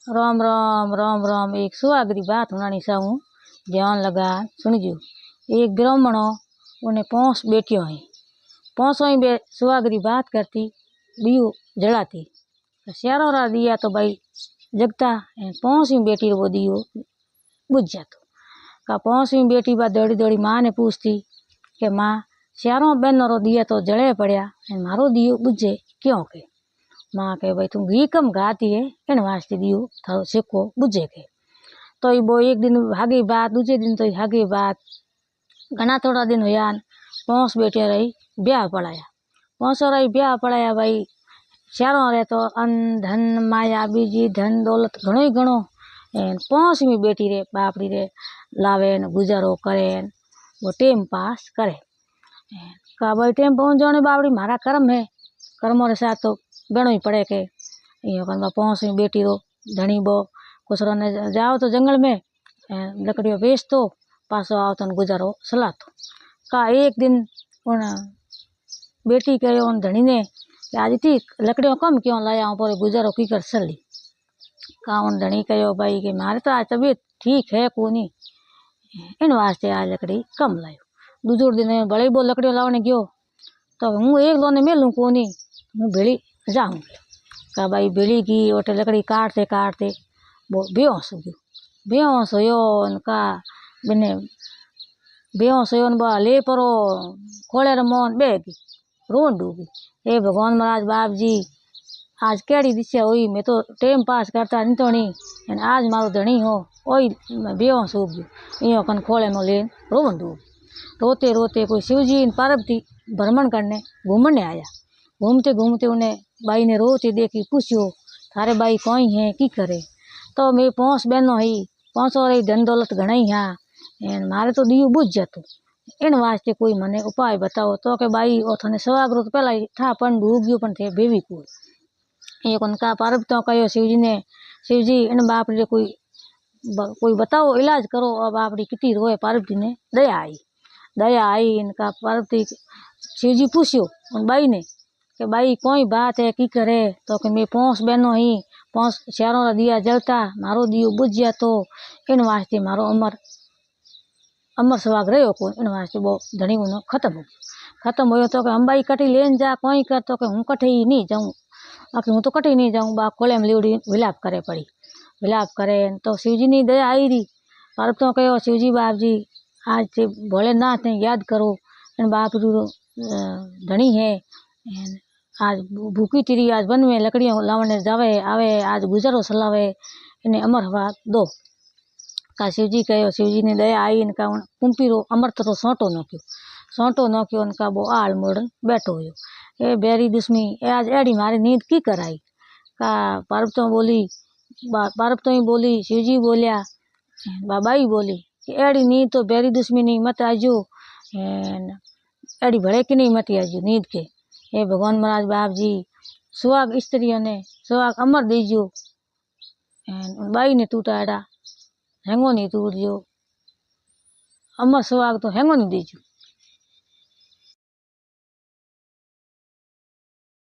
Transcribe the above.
राम राम राम राम। एक सुहागरी बात सुनानी चाहूँ, ध्यान लगा सुनजो। एक ब्राह्मण उन्हें 5 बेटियों है। 5 ही सुहागरी बात करती, दियो जलाती। श्यारों रा दिया तो भाई जगता, 5वीं बेटी वो दियो बुझ जातो। का 5वीं बेटी बा दौड़ी दौड़ी माँ ने पूछती कि माँ, श्यारों बहनों रो दिया तो जले पड़िया, मारो दियो बुझे क्यों के? माँ के भाई तू घी कम गाती है, इन वास्ते दियो थारो सिक्को बुझे के। तो वो एक दिन भागी बात, दूसरे दिन तो भागी बात, घना थोड़ा दिन हुआ, 5 बेटियां रही ब्याह पड़ाया। 5 रही ब्याह पड़ाया भाई। चारों रहे तो अन्न धन माया बीजी धन दौलत घणो ही घणो। 5वीं बेटी रे बापड़ी रे लावे न गुजारो करे, वो टेम पास करे। का भाई टेम पहुंच जाने बापड़ी मारा कर्म है, कर्मों रे साथ तो बेनो ही पड़े के। यो कन 5वीं बेटी रो धनी बो कुसरो ने जाओ तो जंगल में लकड़ियों बेच तो पासो आओ तो गुजारो सलातो। का एक दिन उन बेटी कहे उन धनी ने कि आज इतनी लकड़ियों कम क्यों लाया हूँ, पूरे गुजारो की कर सली। का उन धनी कहो भाई कि मारे तो आज तबीयत ठीक है कोनी, इन वास्ते आज लकड़ी कम लायो। दूसरे दिन बड़े बो लकड़ियों लाने गयो तो हूँ एक लोने मिलूँ कोनी, हूँ भेड़ी जाऊँ। का भाई भेड़ी की ओटे लकड़ी काटते काटते वो बेहोश हो गयो। बेहोश होयो उनका बिने बेहोश होयो न बा ले परो खोले रे मोन बेगी रोन डूबी। हे भगवान महाराज बाप जी, आज केड़ी दिशा हुई, मैं तो टाइम पास करता नहीं तो नहीं, आज मारो धनी हो ओई बेहोश हो गयो। यो कन खोले में ले रोन डूब। रोते रोते कोई शिवजी पार्वती भ्रमण करने घूमने आया। घूमते घूमते उन्हें बाई ने रोती देखी, पूछो थारे बाई कोई है की करे? तो मेरी 5 बहनों ही, 5 रही धन दौलत घना ही हाँ, मारे तो दियो बुझ जातो, इन वास्ते कोई मने उपाय बताओ। तो के बाई ओ थने सवागरो तो पहला था पण डूब गयो, पण थे बेबी कोई। एक उनका पार्वती कहो शिवजी ने, शिवजी इन बाप रे कोई बताओ इलाज करो। अब बापड़ी कितनी रोए, पार्वती ने दया आई। दया आई इनका पार्वती शिवजी पूछो उन बाई ने कि बाई कोई बात है की करे? तो कि मैं 5 बहनों ही 5 चारों रा दिया जलता, मारो दियो बुझ गया, तो इन वास्ते मारो अमर सवाग रहो को, इन वास्ते वो धनी उनो खत्म हो गयो। खत्म हो तो कि हम बाई कटी लेन जा कोई कर? तो कि हूँ कटे ही नहीं जाऊँ, आखिर हूँ तो कटे ही नहीं जाऊँ। बा खोले में लिवड़ी विलाप करे पड़ी, विलाप करे तो शिवजी ने दया आई रही। पार्वती कहो शिवजी बाप जी, आज से भोलेनाथ ने याद करो, इन बाप रू धनी है, आज भूखी तिरी आज वन में लकड़ियों लावने जावे आवे, आज गुजारो सलावे, इन्हें अमर हवा दो। का शिवजी कहो, शिवजी ने दया आई, इनका कुंपी रो अमृत रो सोंटो नोक्यो उनका वो आल मोड़ बैठो हो। ए बेरी दुश्मी आज एड़ी मारी नींद की कराई? का पार्वती बोली शिवजी बोलिया, बाबाई बोली कि एड़ी नींद तो बेरी दुश्मी नहीं मत आजो, एड़ी भड़े की नहीं मत आजो नींद के। हे भगवान महाराज बाप जी, सुहाग स्त्रियों ने सुहाग अमर दीजो, बाई ने टूटा एड़ा हेंगो नहीं टूट जो, अमर सुहाग तो हेंगो नहीं दीजो।